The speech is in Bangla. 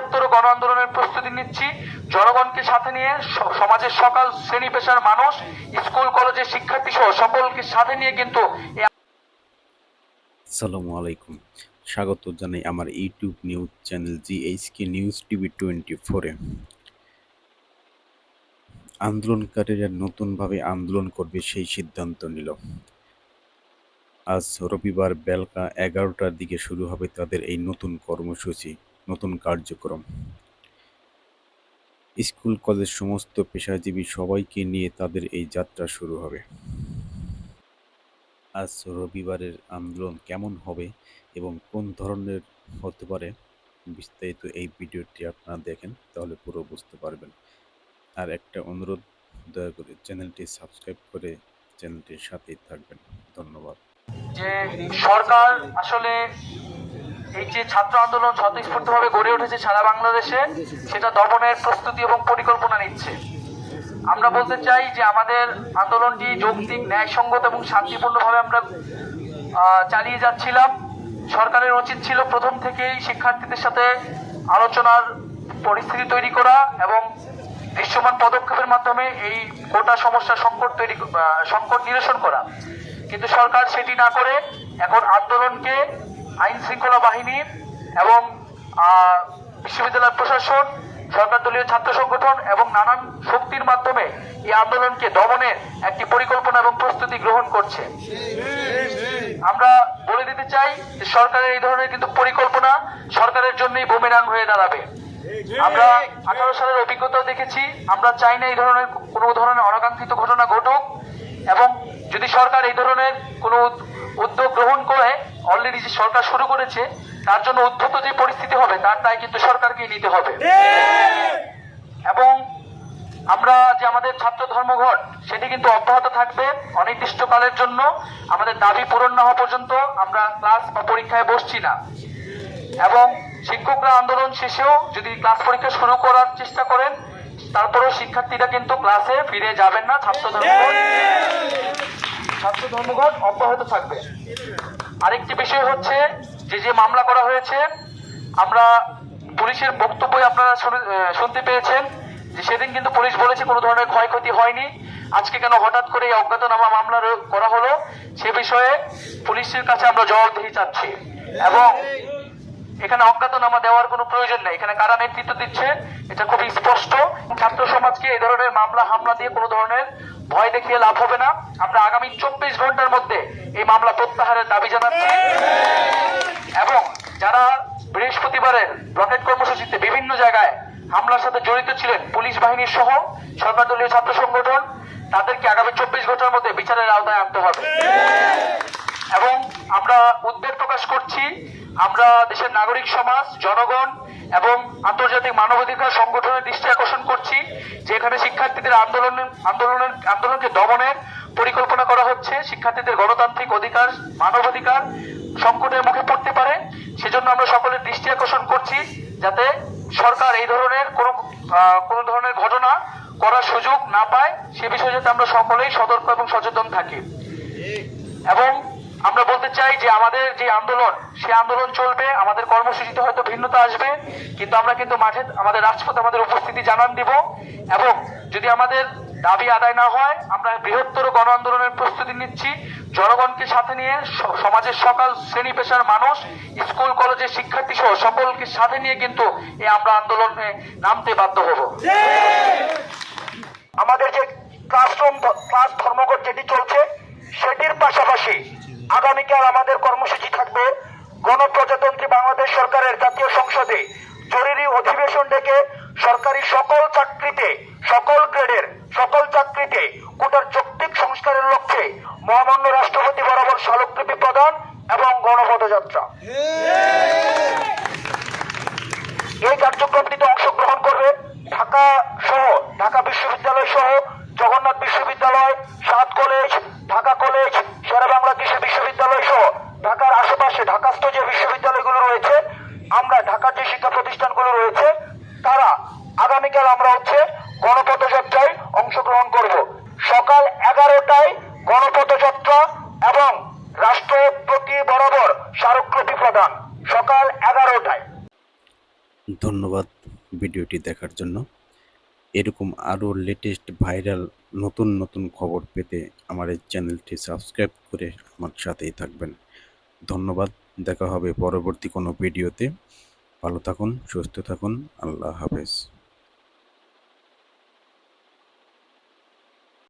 বৃহত্তর গণ আন্দোলনের প্রস্তুতি নিচ্ছি। জনগণকে সাথে নিয়ে সমাজের সকল শ্রেণী পেশার মানুষ, স্কুল কলেজের শিক্ষার্থী সহ সকলকে সাথে নিয়ে কিন্তু আসসালামু আলাইকুম, স্বাগত জানাই আমার YouTube news channel GHK news TV 24-এ। আন্দোলনকারীরা নতুনভাবে আন্দোলন করবে সেই সিদ্ধান্ত নিল। আজ রবিবার বেলা 11টার দিকে শুরু হবে তাদের এই নতুন কর্মসূচি, নতুন কার্যক্রম। স্কুল কলেজ সমস্ত পেশাজীবী সবাইকে নিয়ে তাদের এই যাত্রা শুরু হবে। আজ রবিবারের আন্দোলন কেমন হবে এবং কোন ধরনের হতে পারে, বিস্তারিত এই ভিডিওটি আপনারা দেখেন, তাহলে পুরো বুঝতে পারবেন। আর একটা অনুরোধ, দয়া করে চ্যানেলটি সাবস্ক্রাইব করে চ্যানেলটির সাথেই থাকবেন। ধন্যবাদ। যে সরকার আসলে এই যে ছাত্র আন্দোলন স্বতঃস্ফূর্তভাবে গড়ে উঠেছে সারা বাংলাদেশে, সেটা দমনের প্রস্তুতি এবং পরিকল্পনা নিচ্ছে। আমরা বলতে চাই যে আমাদের আন্দোলনটি যৌক্তিক, ন্যায়সঙ্গত এবং শান্তিপূর্ণভাবে আমরা চালিয়ে যাচ্ছিলাম। সরকারের উচিত ছিল প্রথম থেকেই শিক্ষার্থীদের সাথে আলোচনার পরিস্থিতি তৈরি করা এবং দৃশ্যমান পদক্ষেপের মাধ্যমে এই গোটা সমস্যার সংকট নিরসন করা। কিন্তু সরকার সেটি না করে এখন আন্দোলনকে আইন শৃঙ্খলা বাহিনী এবং বিশ্ববিদ্যালয় প্রশাসন, সরকার দলীয় ছাত্র সংগঠন এবং নানান শক্তির মাধ্যমে এই আন্দোলনকে দমনের একটি পরিকল্পনা এবং প্রস্তুতি গ্রহণ করছে। আমরা বলে দিতে চাই যে সরকারের এই ধরনের কিন্তু পরিকল্পনা সরকারের জন্যই বুমেরাং হয়ে দাঁড়াবে। আমরা 18 সালের অভিজ্ঞতা দেখেছি। আমরা চাই না এই ধরনের কোনো ধরনের অনাকাঙ্ক্ষিত ঘটনা ঘটুক, এবং যদি সরকার এই ধরনের কোনো উদ্যোগ গ্রহণ করে, অলরেডি যে সরকার শুরু করেছে, তার জন্য উদ্ধত যে পরিস্থিতি হবে তার দায় কিন্তু সরকারকেই নিতে হবে। এবং আমরা যে আমাদের ছাত্র ধর্মঘট, সেটি কিন্তু অব্যাহত থাকবে অনির্দিষ্টকালের জন্য। আমাদের দাবি পূরণ না হওয়া পর্যন্ত আমরা ক্লাস বা পরীক্ষায় বসছি না। এবং শিক্ষকরা আন্দোলন শেষেও যদি ক্লাস পরীক্ষা শুরু করার চেষ্টা করেন, তারপরেও শিক্ষার্থীরা কিন্তু ক্লাসে ফিরে যাবেন না। ছাত্র ধর্মঘট অব্যাহত থাকবে। আরেকটি বিষয় হচ্ছে যে মামলা করা হয়েছে, আমরা পুলিশের বক্তব্য আপনারা শুনতে পেয়েছেন যে সেদিন কিন্তু পুলিশ বলেছে কোনো ধরনের ক্ষয়ক্ষতি হয়নি। আজকে কেন হঠাৎ করে এই অজ্ঞাতনামা মামলা করা হলো, সে বিষয়ে পুলিশের কাছে আমরা জবাবদিহি চাচ্ছি। এবং এখানে অজ্ঞাতনামা দেওয়ার কোনো প্রয়োজন নেই। এখানে কারা নেতৃত্ব দিচ্ছে এটা খুবই স্পষ্ট। ছাত্র সমাজকে এই ধরনের মামলা হামলা দিয়ে কোনো ধরনের ভয় দেখিয়ে লাভ হবে না। আমরা আগামী 24 ঘন্টার মধ্যে এই মামলা প্রত্যাহারের দাবি জানাচ্ছি। এবং যারা বৃহস্পতিবারের ব্লকেট কর্মসূচিতে বিভিন্ন জায়গায় হামলার সাথে জড়িত ছিলেন, পুলিশ বাহিনীর সহ সরকার দলীয় ছাত্র সংগঠন, তাদেরকে আগামী 24 ঘন্টার মধ্যে বিচারের আওতায় আনতে হবে। এবং আমরা উদ্বেগ প্রকাশ করছি, আমরা দেশের নাগরিক সমাজ, জনগণ এবং আন্তর্জাতিক মানবাধিকার সংগঠনের দৃষ্টি আকর্ষণ করছি যে এখানে শিক্ষার্থীদের আন্দোলনকে দমনের পরিকল্পনা করা হচ্ছে। শিক্ষার্থীদের গণতান্ত্রিক অধিকার, মানবাধিকার সংকটের মুখে পড়তে পারে। সেজন্য আমরা সকলের দৃষ্টি আকর্ষণ করছি যাতে সরকার এই ধরনের কোনো ধরনের ঘটনা করার সুযোগ না পায়, সে বিষয়ে যাতে আমরা সকলেই সতর্ক এবং সচেতন থাকি। এবং আমরা বলতে চাই যে আমাদের যে আন্দোলন, সে আন্দোলন চলবে। আমাদের কর্মসূচিতে হয়তো ভিন্নতা আসবে, কিন্তু আমরা কিন্তু মাঠে, আমাদের রাজপথে আমাদের উপস্থিতি জানান দিব। এবং যদি আমাদের দাবি আদায় না হয়, আমরা বৃহত্তর গণ আন্দোলনের প্রস্তুতি নিচ্ছি। জনগণকে সাথে নিয়ে সমাজের সকল শ্রেণী পেশার মানুষ, স্কুল কলেজের শিক্ষার্থী সহ সকলকে সাথে নিয়ে কিন্তু আমরা আন্দোলনে নামতে বাধ্য হব। আমাদের যে ক্লাস ধর্মঘট যেটি চলছে, সেটির পাশাপাশি আগামীকাল আমাদের কর্মসূচি থাকবে গণপ্রজাতন্ত্রী বাংলাদেশ সরকারের জাতীয় সংসদে জরুরি অধিবেশন ডেকে সরকারি সকল চাকরিতে, সকল গ্রেডের সকল চাকরিতে কোটার যৌক্তিক সংস্কারের লক্ষ্যে মহামান্য রাষ্ট্রপতি বরাবর স্মারকলিপি প্রদান এবং গণপদযাত্রা। এই কার্যক্রমটিতে অংশগ্রহণ করবে ঢাকা বিশ্ববিদ্যালয় সহ জগন্নাথ বিশ্ববিদ্যালয়, 7 কলেজ, ঢাকা কলেজ, শেরেবাংলা কৃষি বিশ্ববিদ্যালয় সহ ঢাকার আশেপাশে ঢাকাস্থ যে বিশ্ববিদ্যালয়গুলো রয়েছে, আমরা ঢাকার যে শিক্ষা প্রতিষ্ঠানগুলো রয়েছে, তারা আগামীকাল আমরা গণপদযাত্রায় অংশগ্রহণ করব। সকাল 11টায় গণপদযাত্রা এবং রাষ্ট্রপতি বরাবর স্মারকলিপি প্রদান, সকাল 11টায়। ধন্যবাদ ভিডিওটি দেখার জন্য। এরকম আরও লেটেস্ট ভাইরাল নতুন নতুন খবর পেতে আমার এই চ্যানেলটি সাবস্ক্রাইব করে আমার সাথেই থাকবেন। ধন্যবাদ। দেখা হবে পরবর্তী কোনো ভিডিওতে। ভালো থাকুন, সুস্থ থাকুন। আল্লাহ হাফেজ।